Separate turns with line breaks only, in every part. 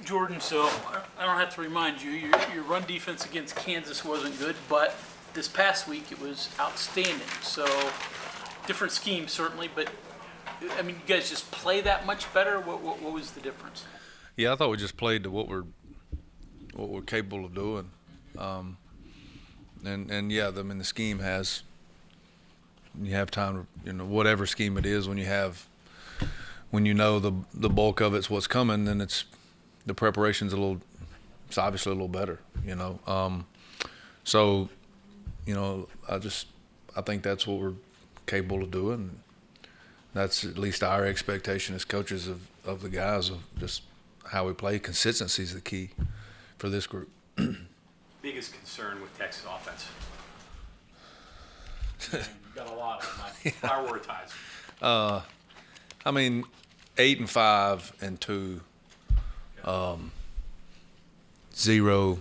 Jordan, so I don't have to remind you, your run defense against Kansas wasn't good, but this past week it was outstanding. So different scheme certainly, but I mean, you guys just play that much better. What was the difference?
Yeah, I thought we just played to what we're capable of doing, and yeah, I mean the scheme has. You have time, whatever scheme it is. When you know the bulk of it's what's coming, then the preparation's it's obviously a little better, So, I think that's what we're capable of doing. That's at least our expectation as coaches of the guys, of just how we play. Consistency is the key for this group.
Biggest concern with Texas offense?
You got a lot of them.
Prioritize.
I mean, 8 and 5 and 2, 0,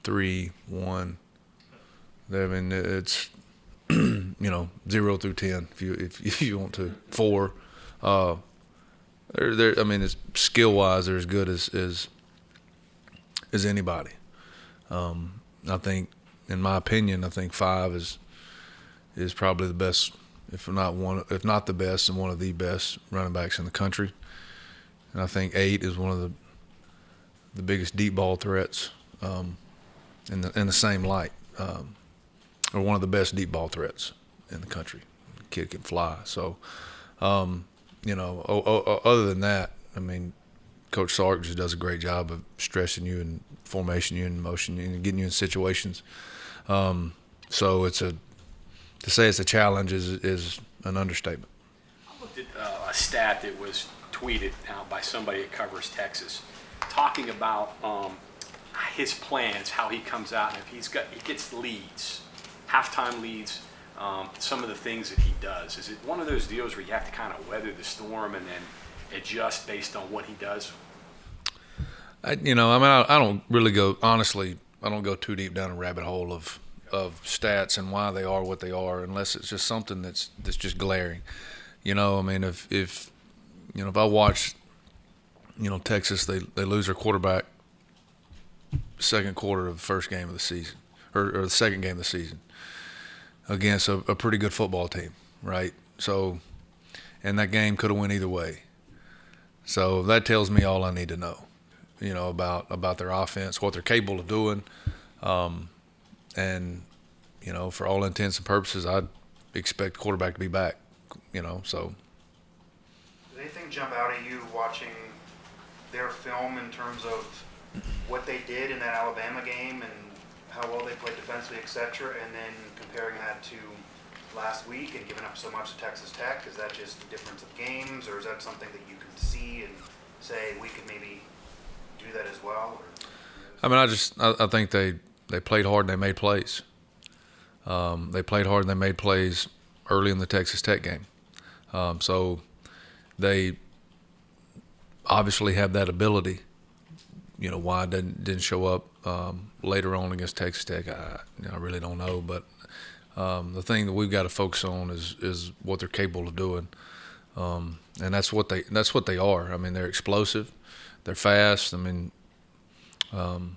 3, 1. I mean, it's 0 through 10 if you want to. 4. I mean, it's skill wise, they're as good as anybody. I think, in my opinion, I think 5 is probably the best, if not the best, and one of the best running backs in the country. And I think 8 is one of the biggest deep ball threats in the same light, or one of the best deep ball threats in the country. The kid can fly. So, other than that, I mean, Coach Sark just does a great job of stressing you and formation you and motion you and getting you in situations. So to say it's a challenge is an understatement.
I looked at a stat that was tweeted out by somebody that covers Texas, talking about his plans, how he comes out, and if he gets leads, halftime leads, some of the things that he does. Is it one of those deals where you have to kind of weather the storm and then adjust based on what he does?
I don't really go, honestly, I don't go too deep down a rabbit hole of stats and why they are what they are, unless it's just something that's just glaring. I mean, if I watch, Texas, they lose their quarterback second quarter of the first game of the season, or the second game of the season, against a pretty good football team, right? So, and that game could have went either way. So that tells me all I need to know, about their offense, what they're capable of doing. And, for all intents and purposes, I'd expect quarterback to be back, so.
Did anything jump out at you watching their film in terms of what they did in that Alabama game and how well they played defensively, et cetera, and then comparing that to last week and giving up so much to Texas Tech? Is that just a difference of games, or is that something that you can see and say we could maybe do that as well?
I mean, I think they played hard and they made plays. They played hard and they made plays early in the Texas Tech game. So they obviously have that ability. Why it didn't show up later on against Texas Tech, I really don't know. But the thing that we've got to focus on is what they're capable of doing, and that's what they are. I mean, they're explosive, they're fast. I mean, and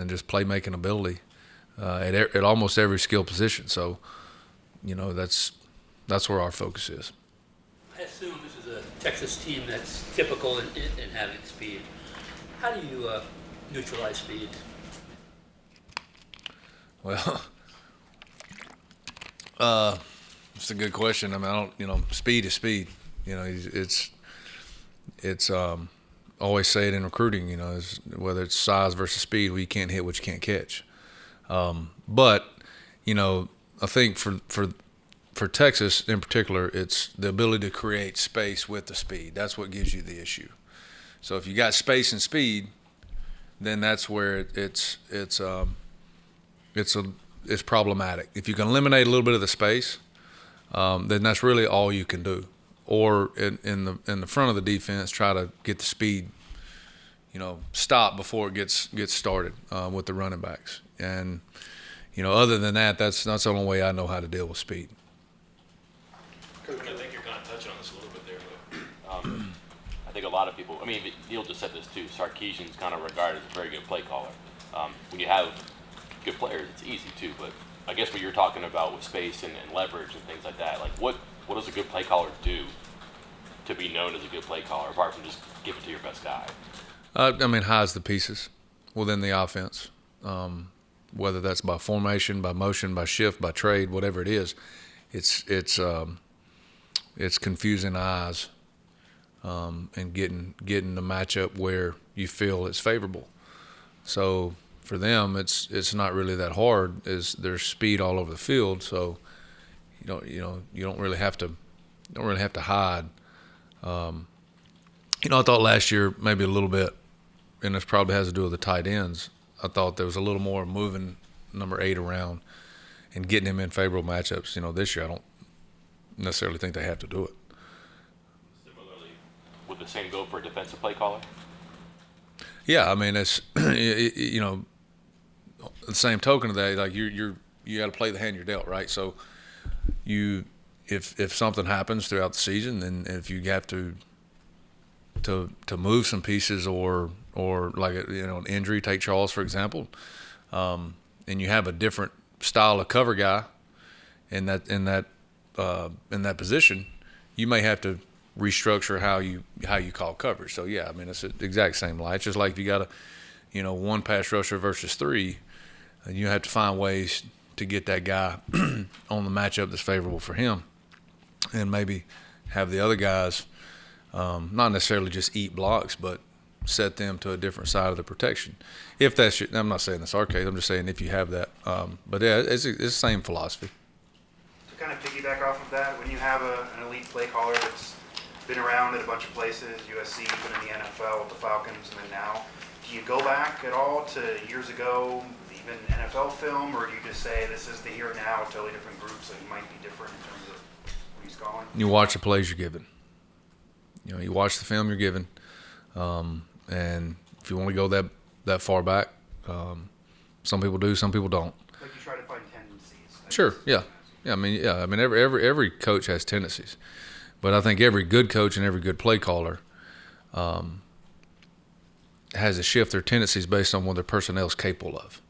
just playmaking ability at almost every skill position. So, that's where our focus is.
I assume this is a Texas team that's typical in having speed. How do you neutralize speed?
Well, it's a good question. I mean, speed is speed. It's always say it in recruiting. Whether it's size versus speed, you can't hit what you can't catch. But I think for Texas in particular, it's the ability to create space with the speed. That's what gives you the issue. So if you got space and speed, then that's where it's problematic. If you can eliminate a little bit of the space, then that's really all you can do. Or in the front of the defense, try to get the speed, stop before it gets started with the running backs. And other than that, that's the only way I know how to deal with speed.
Coach, I think you're kind of touching on this a little bit there, but I think a lot of people, I mean, Neil just said this too. Sarkisian's kind of regarded as a very good play caller. When you have good players, it's easy too. But I guess what you're talking about with space and leverage and things like that, like what does a good play caller do to be known as a good play caller, apart from just give it to your best guy?
I mean, hides the pieces within the offense, whether that's by formation, by motion, by shift, by trade, whatever it is. It's confusing eyes and getting the matchup where you feel it's favorable. So for them, it's not really that hard. There's speed all over the field, so you don't really have to hide. I thought last year maybe a little bit, and this probably has to do with the tight ends. I thought there was a little more moving number 8 around and getting him in favorable matchups. This year I don't necessarily think they have to do it.
Similarly, would the same go for a defensive play caller?
Yeah, I mean it's the same token of that. Like you got to play the hand you're dealt, right? So if something happens throughout the season, then if you have to move some pieces or like an injury, take Charles for example, and you have a different style of cover guy in that position, you may have to restructure how you call coverage. So yeah, I mean it's the exact same lie. It's just like if you got a one pass rusher versus 3, and you have to find ways to get that guy on the matchup that's favorable for him, and maybe have the other guys not necessarily just eat blocks, but set them to a different side of the protection. If that's I'm not saying that's our case. I'm just saying if you have that. But yeah, it's the same philosophy.
To kind of piggyback off of that, when you have an elite play caller that's been around at a bunch of places, USC, even in the NFL with the Falcons, and then now, do you go back at all to years ago, even NFL film, or do you just say this is the here and now, totally different group, so you might be different in terms of who he's calling?
You watch the plays you're given. You watch the film you're given, and if you want to go that far back, some people do, some people don't.
Like you try to find tendencies.
Sure, yeah. I mean, every coach has tendencies, but I think every good coach and every good play caller has to shift their tendencies based on what their personnel is capable of.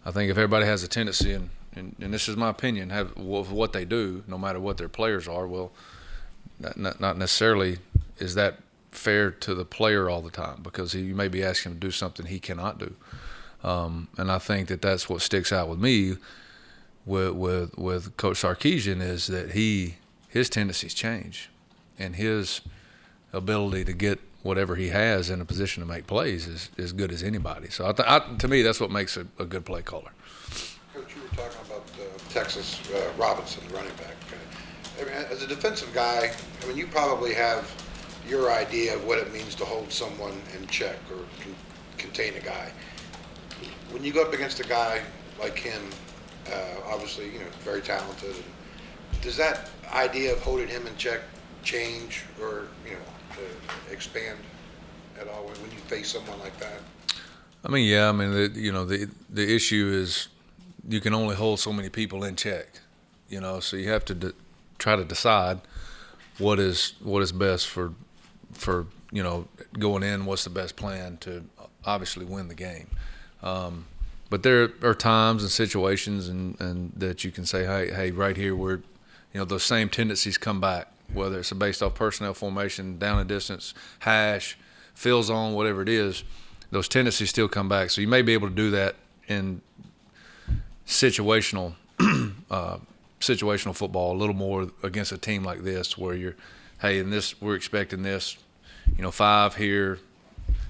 I think if everybody has a tendency, and this is my opinion, have what they do, no matter what their players are, well, not necessarily is that fair to the player all the time, because you may be asking him to do something he cannot do. And I think that's what sticks out with me with Coach Sarkisian, is that his tendencies change, and his ability to get whatever he has in a position to make plays is as good as anybody. So to me, that's what makes a good play caller.
Coach, you were talking about Texas Robinson, the running back. I mean, as a defensive guy, I mean, you probably have your idea of what it means to hold someone in check or contain a guy. When you go up against a guy like him, obviously, very talented, does that idea of holding him in check change or, expand at all when you face someone like that?
I mean, yeah. I mean, the issue is you can only hold so many people in check, so you have to try to decide what is best for going in. What's the best plan to obviously win the game? But there are times and situations and that you can say, hey, right here, where those same tendencies come back, whether it's based off personnel formation, down and distance, hash, fill zone, whatever it is, those tendencies still come back. So you may be able to do that in situational football a little more against a team like this, where in this we're expecting this, 5 here,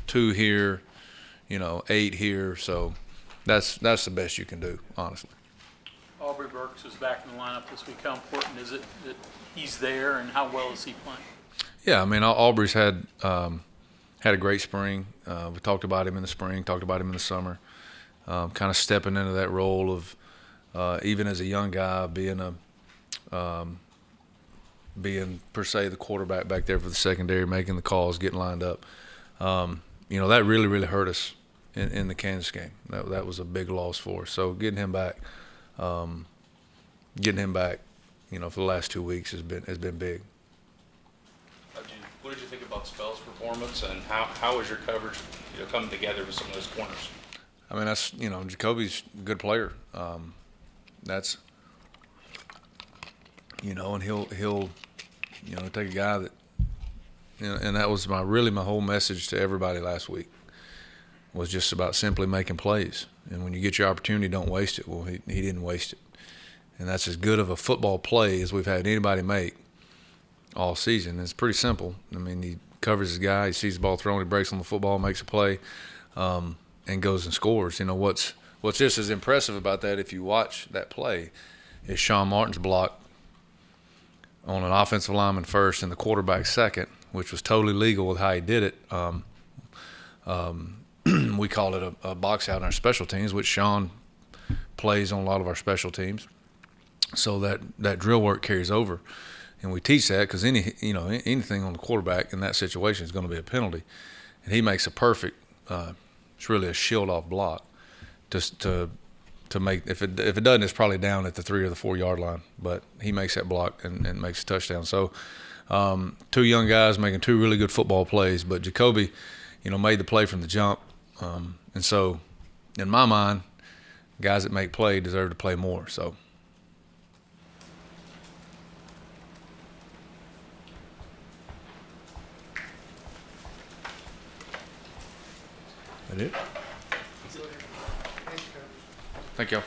2 here, 8 here. So that's the best you can do, honestly.
Aubrey Burks is back in the lineup this week. How important is it that he's there, and how well is he playing?
Yeah, I mean, Aubrey's had a great spring. We talked about him in the spring, talked about him in the summer, kind of stepping into that role of even as a young guy being per se the quarterback back there for the secondary, making the calls, getting lined up. That really, really hurt us in the Kansas game. That was a big loss for us. So getting him back, for the last 2 weeks has been big.
What what did you think about Spell's performance, and how was your coverage, coming together with some of those corners?
I mean, that's, Jacoby's a good player. That's, and he'll take a guy that, and that was my whole message to everybody last week, was just about simply making plays. And when you get your opportunity, don't waste it. Well, he didn't waste it. And that's as good of a football play as we've had anybody make all season. It's pretty simple. I mean, he covers his guy, he sees the ball thrown, he breaks on the football, makes a play, and goes and scores. What's just as impressive about that, if you watch that play, is Sean Martin's block on an offensive lineman first and the quarterback second, which was totally legal with how he did it. We call it a box out in our special teams, which Sean plays on a lot of our special teams. So that drill work carries over, and we teach that because anything on the quarterback in that situation is going to be a penalty, and he makes a perfect. It's really a shield off block, just to make. If it doesn't, it's probably down at the 3 or the 4 yard line. But he makes that block and makes a touchdown. So 2 young guys making 2 really good football plays. But Jacoby, made the play from the jump, and so in my mind, guys that make play deserve to play more. So. That it? Thank you.